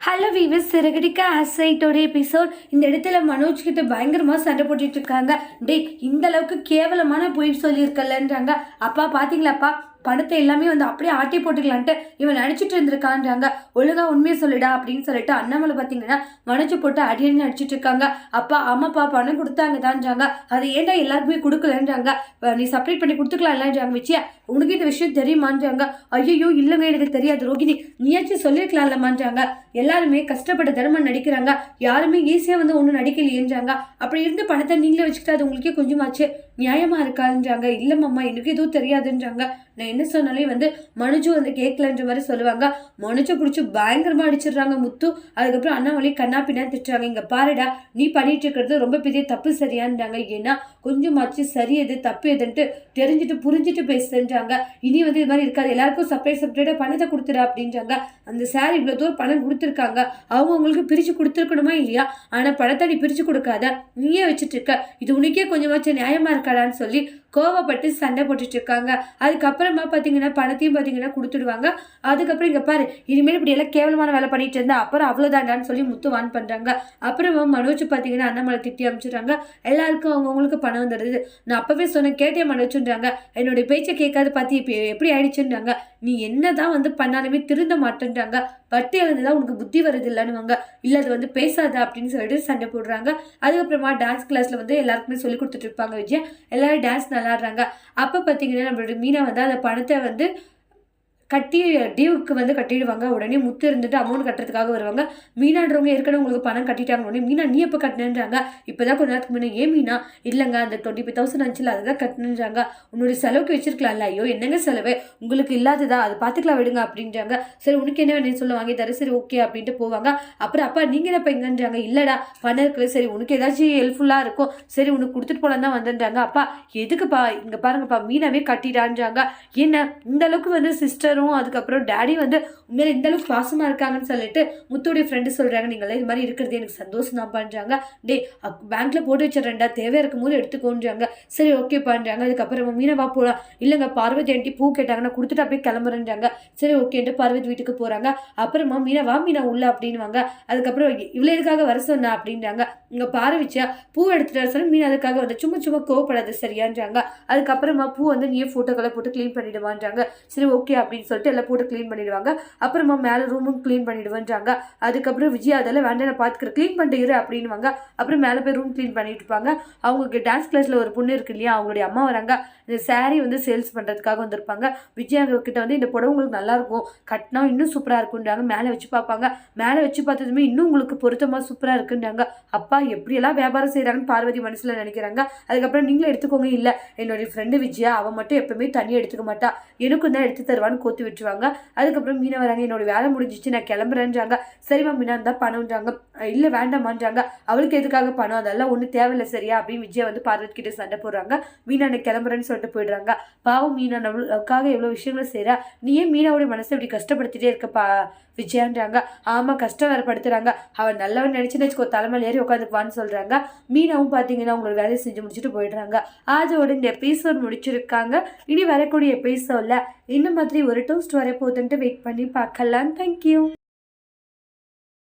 Hello viewers, Siragadikka ஆசைட்டோட episode. இந்த இடத்துல மனோஜ் கிட்ட பயங்கரமாக சண்டை போட்டுட்டு இருக்காங்க. டே, இந்த அளவுக்கு கேவலமான பொய் சொல்லியிருக்கலன்றாங்க. அப்பா பார்த்தீங்களாப்பா, படத்தை எல்லாமே வந்து அப்படியே ஆட்டி போட்டுக்கலான்ட்டு இவன் நடிச்சிட்டு இருந்திருக்கான்றாங்க. ஒழுங்கா உண்மையை சொல்லிடா அப்படின்னு சொல்லிட்டு அண்ணாமலை பார்த்தீங்கன்னா மனோஜை போட்டு அடியடி நடிச்சிட்டு இருக்காங்க. அப்பா ஆமாப்பா, பணம் கொடுத்தாங்க தான்றாங்க. அது ஏன்டா எல்லாருக்குமே கொடுக்கலன்றாங்க. நீ செப்பரேட் பண்ணி கொடுத்துக்கலாம் இல்லைன்றாங்க. விச்சியா, உனக்கு இந்த விஷயம் தெரியுமான்றாங்க. ஐயோ இல்லைங்க, எனக்கு தெரியாது. ரோகிணி, நீயாச்சும் சொல்லியிருக்கலாம்லமான்றாங்க. எல்லாருமே கஷ்டப்பட்ட தர்மம் நடிக்கிறாங்க, யாருமே ஈஸியாக வந்து ஒன்றும் நடிக்கலையேன்றாங்க. அப்படி இருந்து பணத்தை நீங்களே வச்சுக்கிட்டு அது உங்களுக்கே கொஞ்சமாச்சு நியாயமா இருக்கான்றாங்க. இல்லைம்மா, எனக்கு எதுவும் தெரியாதுன்றாங்க. நான் என்ன சொன்னாலே வந்து மனுஜு வந்து கேட்கலன்ற மாதிரி சொல்லுவாங்க. மனுஜை பிடிச்சி பயங்கரமாக அடிச்சிடுறாங்க முத்து. அதுக்கப்புறம் அண்ணாமலை கண்ணா பின்னா திட்டுறாங்க. இங்கே பாருடா, நீ பண்ணிட்டு இருக்கிறது ரொம்ப பெரிய தப்பு சரியான்றாங்க. ஏன்னா கொஞ்சமாச்சு சரி எது தப்பு எதுன்ட்டு தெரிஞ்சுட்டு புரிஞ்சுட்டு பேசுன்றாங்க. இனி வந்து இது மாதிரி இருக்காது, எல்லாருக்கும் செப்பரேட்டாக பணத்தை கொடுத்துடா அப்படின்றாங்க. அந்த சார் இவ்வளோ தூரம் பணம் கொடுத்துருக்காங்க, அவங்களுக்கு பிரித்து கொடுத்துருக்கணுமா இல்லையா? ஆனால் பணத்தை நீ பிரித்து கொடுக்காத, நீயே வச்சுட்டு இருக்க, இது உனக்கே கொஞ்சமாச்சு நியாயமா இருக்காடான்னு சொல்லி கோவப்பட்டு சண்டை போட்டுட்டு இருக்காங்க. அதுக்கப்புறமா பார்த்தீங்கன்னா பணத்தையும் பார்த்தீங்கன்னா கொடுத்துடுவாங்க. அதுக்கப்புறம் இங்கே பாரு, இனிமேல் இப்படி எல்லாம் கேவலமான வேலை பண்ணிட்டு இருந்தா அப்புறம் அவ்வளோதாண்டான்னு சொல்லி முத்து வான் பண்ணுறாங்க. அப்புறமா மனோஜ் பார்த்தீங்கன்னா அண்ணாமலை திட்டி அனுப்பிச்சிடுறாங்க. எல்லாருக்கும் அவங்கவுங்களுக்கு பணம் வந்துடுது. நான் அப்பவே சொன்னேன், கேட்டே மனோஜுன்றாங்க. என்னுடைய பேச்சை கேட்காது பார்த்து இப்போ எப்படி ஆயிடுச்சுன்றாங்க. நீ என்னதான் வந்து பண்ணாலுமே திருந்த மாட்டேன்றாங்க. பட்டி எழுந்துதான் உனக்கு புத்தி வருது இல்லைன்னுவாங்க. இல்லை அது வந்து பேசாத அப்படின்னு சொல்லிட்டு சண்டை போடுறாங்க. அதுக்கப்புறமா டான்ஸ் கிளாஸ்ல வந்து எல்லாருக்குமே சொல்லி கொடுத்துட்டு இருப்பாங்க. விஜய் எல்லாரும் டான்ஸ் விளாடுறாங்க. அப்போ பார்த்தீங்கன்னா நம்மளோட மீனா வந்து அந்த பணத்தை வந்து கட்டி டியூக்கு வந்து கட்டிடுவாங்க. உடனே முத்து இருந்துட்டு அமௌண்ட் கட்டுறதுக்காக வருவாங்க. மீனான்றவங்க ஏற்கனவே உங்களுக்கு பணம் கட்டிட்டாங்க. உடனே மீனா நீ எப்போ கட்டினேன்றாங்க. இப்போதான் கொஞ்ச நேரத்துக்கு முன்னே. ஏன் மீனா? இல்லைங்க, அந்த 25,000 இருந்துச்சுல அதை தான் கட்டினேன்றாங்க. உன்னுடைய செலவுக்கு வச்சிருக்கலாம்ல. ஐயோ என்னங்க செலவு, உங்களுக்கு இல்லாததா, அது பார்த்துக்கலாம் விடுங்க அப்படின்றாங்க. சரி உனக்கு என்ன வேணும்னு சொல்ல வாங்கி தர. சரி ஓகே அப்படின்ட்டு போவாங்க. அப்புறம் அப்பா நீங்கள் என்ன எங்கன்றாங்க. இல்லைடா பணம் இருக்குது, சரி உனக்கு ஏதாச்சும் ஹெல்ப்ஃபுல்லாக இருக்கும், சரி உனக்கு கொடுத்துட்டு போலாம் தான் வந்துன்றாங்க. அப்பா எதுக்குப்பா, இங்கே பாருங்கப்பா மீனாவே கட்டிடான்றாங்க. என்ன இந்த அளவுக்கு வந்து சிஸ்டர் அதுக்கப்புறம் டேடி வந்து உண்மையில இந்த அளவுக்கு பாசமா இருக்காங்கன்னு சொல்லிட்டு முத்துடைய ஃப்ரெண்டு சொல்றாங்க. நீங்களே இது மாதிரி இருக்கிறது எனக்கு சந்தோஷம் தான் பண்றாங்க. டே பேங்க்ல போட்டு வச்சிடறேன்டா, தேவையா இருக்கும் போது எடுத்துக்கோன்றாங்க. சரி ஓகே பண்றாங்க. அதுக்கப்புறம் மீனவா போலாம். இல்லைங்க பார்வதி ஆண்டி பூ கேட்டாங்கன்னா கொடுத்துட்டு அப்படியே கிளம்புறேன்றாங்க. சரி ஓகேன்ட்டு பார்வதி வீட்டுக்கு போறாங்க. அப்புறமா மீனவா மீனா உள்ள அப்படின்வாங்க. அதுக்கப்புறம் இவ்வளோ எதுக்காக வர சொன்னா அப்படின்றாங்க. இங்க பார்வதிச்சா பூ எடுத்துட்டு வர சொல்லி மீன் அதுக்காக வந்து சும்மா சும்மா கோவப்படாது சரியான்றாங்க. அதுக்கப்புறமா பூ வந்து நீயே போட்டோக்களை போட்டு கிளீன் பண்ணிடுவான்றாங்க. சரி ஓகே அப்படின்னு சொல்லிட்டு எல்லாம் போட்டு க்ளீன் பண்ணிடுவாங்க. அப்புறமா மேலே ரூமும் க்ளீன் பண்ணிடுவேன்றாங்க. அதுக்கப்புறம் விஜய் அதெல்லாம் வேண்டாம் நான் பார்த்துக்கிறேன், க்ளீன் பண்ணிட்டு இரு அப்படின்வாங்க. அப்புறம் மேலே போய் ரூம் க்ளீன் பண்ணிட்டு இருப்பாங்க. அவங்களுக்கு டான்ஸ் கிளாஸில் ஒரு பொண்ணு இருக்கு இல்லையா, அவங்களுடைய அம்மா வராங்க. இந்த சாரீ வந்து சேல்ஸ் பண்ணுறதுக்காக வந்திருப்பாங்க. விஜய் அவங்க கிட்ட வந்து இந்த புடவை உங்களுக்கு நல்லாயிருக்கும், கட்டினா இன்னும் சூப்பராக இருக்குன்றாங்க. மேலே வச்சு பார்ப்பாங்க. மேலே வச்சு பார்த்ததுமே இன்னும் உங்களுக்கு பொருத்தமாக சூப்பராக இருக்குன்றாங்க. அப்பா எப்படியெல்லாம் வியாபாரம் செய்கிறாங்கன்னு பார்வதி மனசில் நினைக்கிறாங்க. அதுக்கப்புறம் நீங்களும் எடுத்துக்கோங்க. இல்லை என்னுடைய ஃப்ரெண்டு விஜயா, அவன் மட்டும் எப்பவுமே தனியாக எடுத்துக்க மாட்டா, எனக்கும் தான் எடுத்து தருவான்னு கோத்து விட்டுருவாங்க. அதுக்கப்புறம் மீனா வராங்க. என்னோட வேலை முடிஞ்சிச்சு, நான் கிளம்புறேன்றாங்க. சரிம்மா மீனா இருந்தால் பணம்ன்றாங்க. இல்லை வேண்டாமான்றாங்க. அவளுக்கு எதுக்காக பணம், அதெல்லாம் ஒன்றும் தேவையில்லை சரியா அப்படின்னு விஜய் வந்து பார்வதி கிட்ட சண்டை போடுறாங்க. மீனா நான் கிளம்புறேன்னு சொல்லிட்டு போயிடுறாங்க. பாவம் மீனா நம்மளுக்காக எவ்வளோ விஷயங்களும் செய்கிறா, நீ ஏன் மீனாவுடைய மனசை இப்படி கஷ்டப்படுத்திட்டே இருக்கப்பா விஜயான்றாங்க. ஆமாம் கஷ்டம் வேறு படுத்துறாங்க, அவன் நல்லவன் நினச்சின்னு வச்சுக்கோ, தலைமையில் ஏறி உட்காந்துக்குவான்னு சொல்கிறாங்க. மீனாவும் பார்த்தீங்கன்னா அவங்களோட வேலையை செஞ்சு முடிச்சுட்டு போயிடுறாங்க. அதோட இந்த எபிசோட் முடிச்சிருக்காங்க. இனி வரக்கூடிய எபிசோடில் இந்த மாதிரி ஒரு டோஸ்ட் வரப்போகுதுன்ட்டு வெயிட் பண்ணி பார்க்கலாம். தேங்க்யூ.